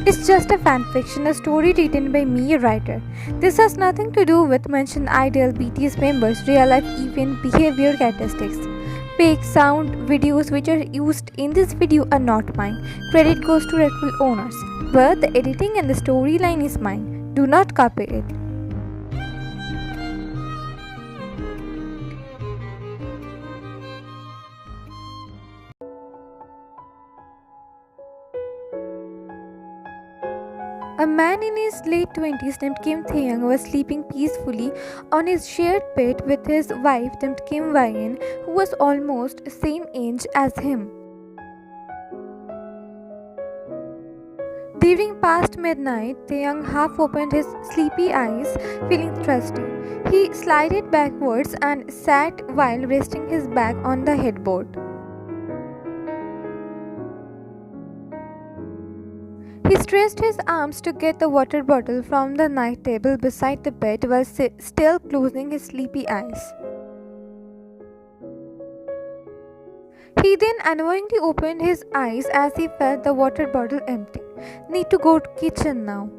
It's just a fanfiction, a story written by me, a writer. This has nothing to do with mentioned ideal BTS members, real life event behavior characteristics. Pics, sound, videos which are used in this video are not mine. Credit goes to rightful owners. But the editing and the storyline is mine. Do not copy it. A man in his late 20s named Kim Taehyung was sleeping peacefully on his shared bed with his wife named Kim Won, who was almost same age as him. During past midnight, Taehyung half opened his sleepy eyes, feeling thirsty. He slided backwards and sat while resting his back on the headboard. He stretched his arms to get the water bottle from the night table beside the bed while still closing his sleepy eyes. He then unknowingly opened his eyes as he felt the water bottle empty. Need to go to kitchen now.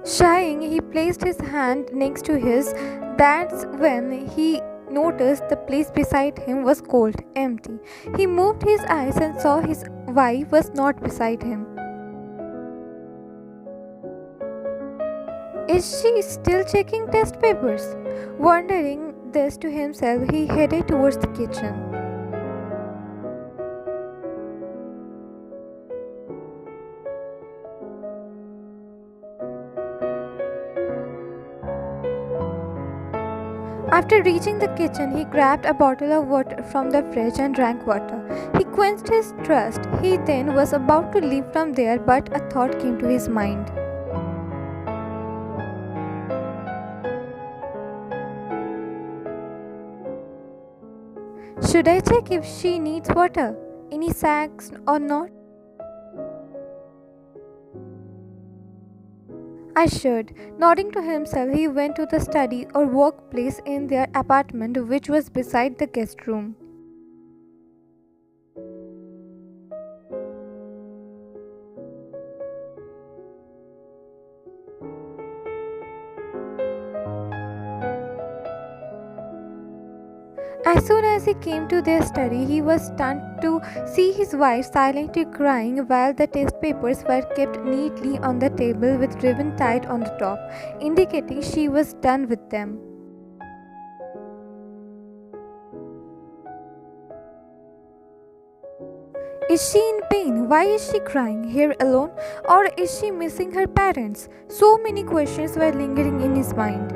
Shying, he placed his hand next to his. That's when he noticed the place beside him was cold, empty. He moved his eyes and saw his wife was not beside him. Is she still checking test papers? Wondering this to himself, he headed towards the kitchen. After reaching the kitchen, he grabbed a bottle of water from the fridge and drank water. He quenched his thirst. He then was about to leave from there, but a thought came to his mind. Should I check if she needs water? Any sacks or not? I should. Nodding to himself, he went to the study or workplace in their apartment, which was beside the guest room. As soon as he came to their study, he was stunned to see his wife silently crying while the test papers were kept neatly on the table with ribbon tied on the top, indicating she was done with them. Is she in pain? Why is she crying here alone? Or is she missing her parents? So many questions were lingering in his mind.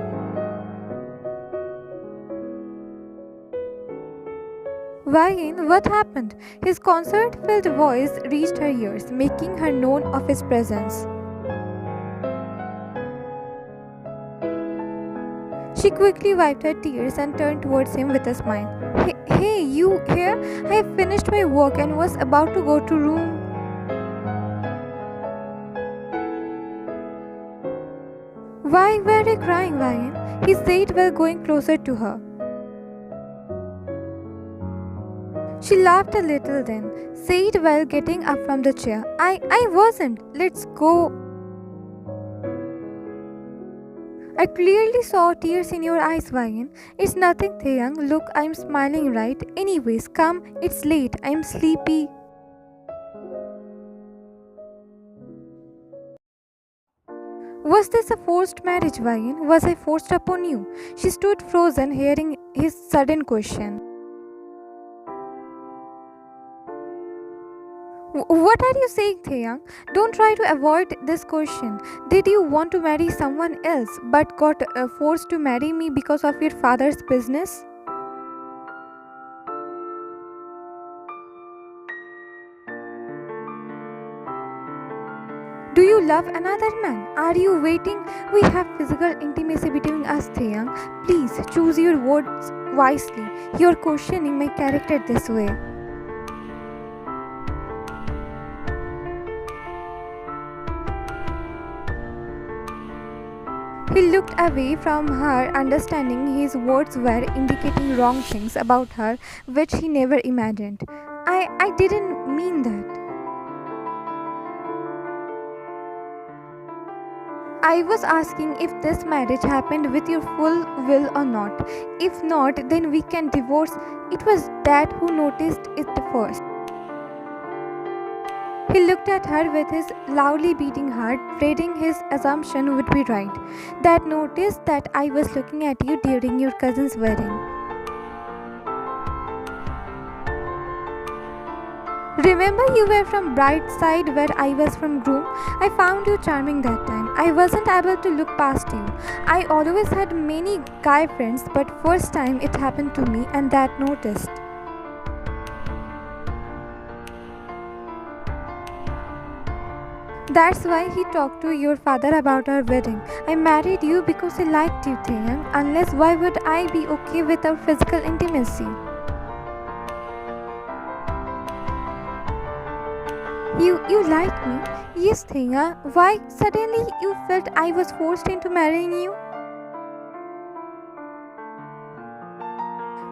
Wyan, what happened? His concert-filled voice reached her ears, making her known of his presence. She quickly wiped her tears and turned towards him with a smile. Hey, you here? I have finished my work and was about to go to room. Why were you crying, Wyan? He said while going closer to her. She laughed a little then, said while getting up from the chair, I wasn't. Let's go. I clearly saw tears in your eyes, Wyan. It's nothing, Taehyung. Look, I'm smiling, right? Anyways, come. It's late. I'm sleepy. Was this a forced marriage, Wyan? Was I forced upon you? She stood frozen, hearing his sudden question. What are you saying, Taehyung? Don't try to avoid this question. Did you want to marry someone else but got forced to marry me because of your father's business? Do you love another man? Are you waiting? We have physical intimacy between us, Taehyung. Please choose your words wisely. You're questioning my character this way. He looked away from her, understanding his words were indicating wrong things about her which he never imagined. I didn't mean that. I was asking if this marriage happened with your full will or not. If not, then we can divorce. It was Dad who noticed it first. He looked at her with his loudly beating heart, dreading his assumption would be right. Dad noticed that I was looking at you during your cousin's wedding. Remember, you were from bride side where I was from groom? I found you charming that time. I wasn't able to look past you. I always had many guy friends, but first time it happened to me and Dad noticed. That's why he talked to your father about our wedding. I married you because he liked you, Taehyung. Unless, why would I be okay without physical intimacy? You like me? Yes, Taehyung. Why suddenly you felt I was forced into marrying you?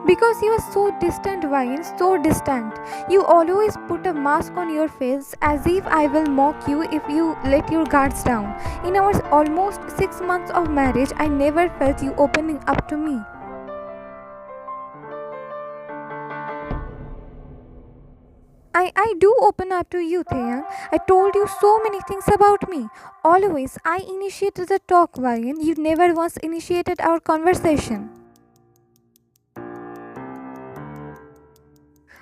Because you are so distant, Ryan, so distant. You always put a mask on your face as if I will mock you if you let your guards down. In our almost 6 months of marriage, I never felt you opening up to me. I do open up to you, Taehyung. I told you so many things about me. Always, I initiated the talk, Ryan. You never once initiated our conversation.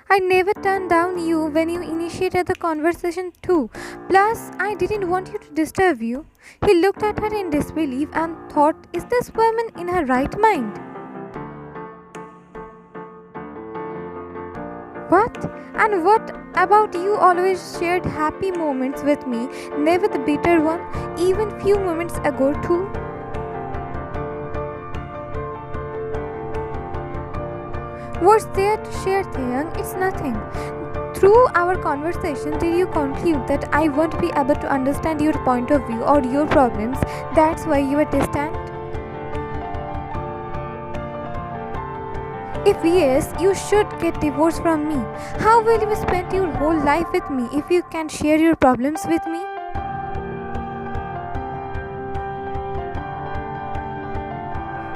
I never turned down you when you initiated the conversation too. Plus, I didn't want you to disturb you. He looked at her in disbelief and thought, is this woman in her right mind? What? And what about you always shared happy moments with me, never the bitter one, even few moments ago too? What's there to share, Taehyung? It's nothing. Through our conversation, did you conclude that I won't be able to understand your point of view or your problems? That's why you are distant? If yes, you should get divorced from me. How will you spend your whole life with me if you can't share your problems with me?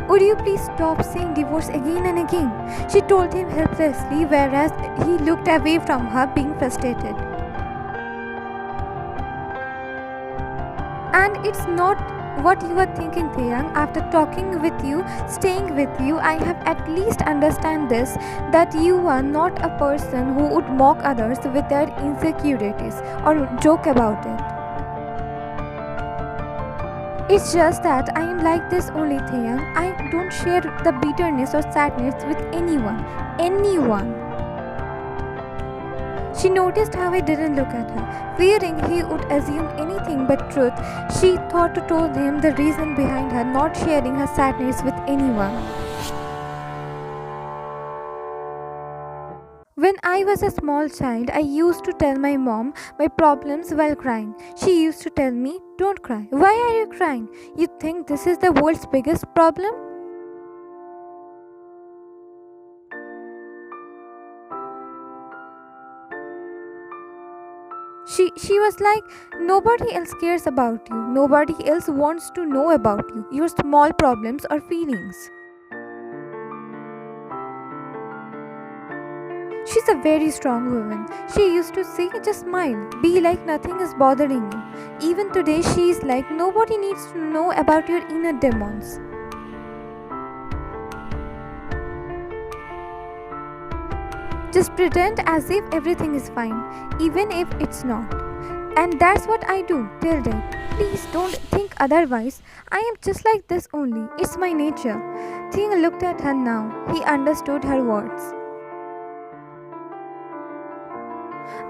Would you please stop saying divorce again and again? She told him helplessly, whereas he looked away from her, being frustrated. And it's not what you are thinking, Taehyung. After talking with you, staying with you, I have at least understand this, that you are not a person who would mock others with their insecurities or joke about it. It's just that I am like this only, Taehyung. I don't share the bitterness or sadness with anyone. Anyone. She noticed how I didn't look at her. Fearing he would assume anything but truth, she thought to tell him the reason behind her not sharing her sadness with anyone. When I was a small child, I used to tell my mom my problems while crying. She used to tell me, don't cry. Why are you crying? You think this is the world's biggest problem? She was like, nobody else cares about you. Nobody else wants to know about you, your small problems or feelings. She's a very strong woman. She used to say, just smile, be like nothing is bothering you. Even today, she is like, nobody needs to know about your inner demons. Just pretend as if everything is fine, even if it's not. And that's what I do till date. Please don't think otherwise. I am just like this only. It's my nature. Taehyung looked at her now. He understood her words.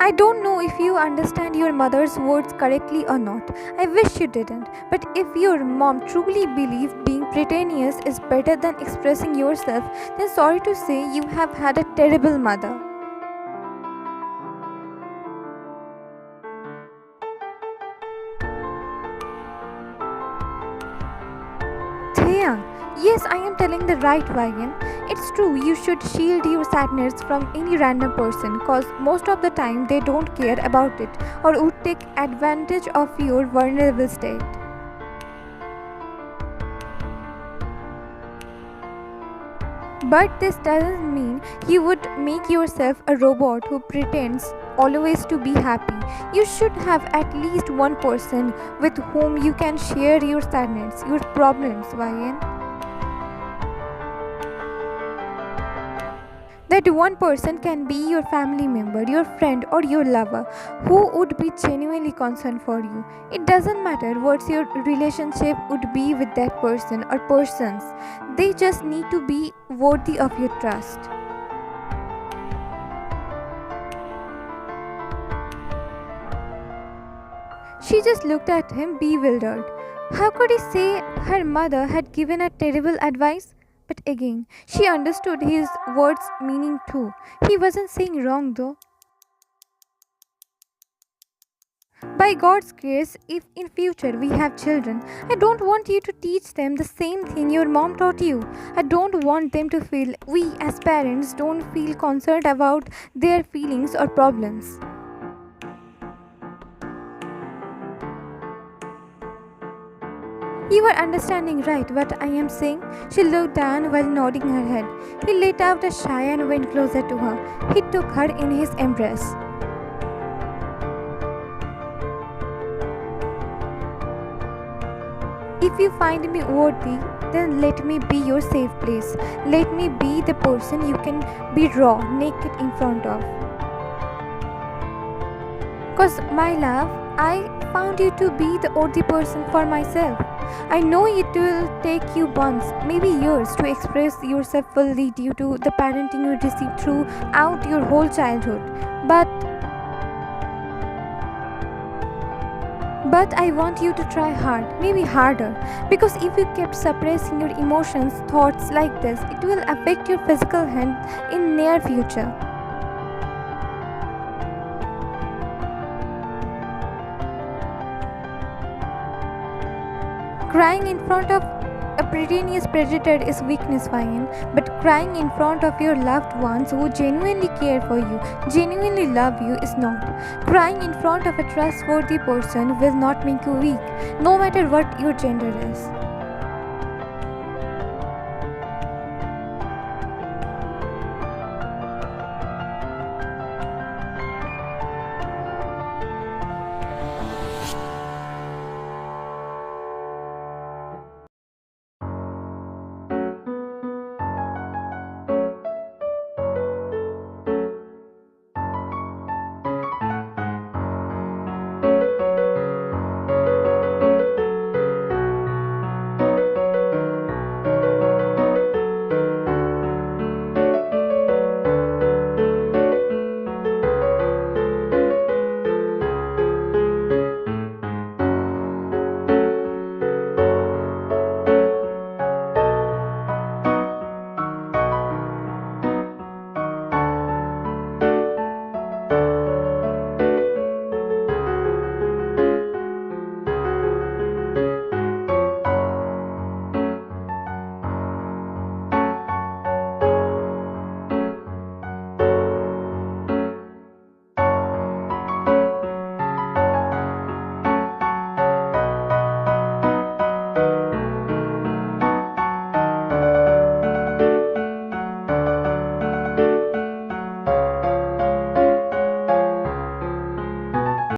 I don't know if you understand your mother's words correctly or not. I wish you didn't. But if your mom truly believed being pretentious is better than expressing yourself, then sorry to say you have had a terrible mother. Taehyung, Yes, I am telling the right Vivian. It's true, you should shield your sadness from any random person cause most of the time they don't care about it or would take advantage of your vulnerable state. But this doesn't mean you would make yourself a robot who pretends always to be happy. You should have at least one person with whom you can share your sadness, your problems, Vivian. That one person can be your family member, your friend, or your lover who would be genuinely concerned for you. It doesn't matter what your relationship would be with that person or persons, they just need to be worthy of your trust. She just looked at him bewildered. How could he say her mother had given her terrible advice? But again, she understood his words' meaning too. He wasn't saying wrong though. By God's grace, if in future we have children, I don't want you to teach them the same thing your mom taught you. I don't want them to feel we as parents don't feel concerned about their feelings or problems. You are understanding right what I am saying? She looked down while nodding her head. He let out a sigh and went closer to her. He took her in his embrace. If you find me worthy, then let me be your safe place. Let me be the person you can be raw, naked in front of. Because, my love, I found you to be the worthy person for myself. I know it will take you months, maybe years, to express yourself fully due to the parenting you received throughout your whole childhood. But I want you to try hard, maybe harder, because if you kept suppressing your emotions, thoughts like this, it will affect your physical health in near future. Crying in front of a pretentious predator is weakness, fine, but crying in front of your loved ones who genuinely care for you, genuinely love you is not. Crying in front of a trustworthy person will not make you weak, no matter what your gender is.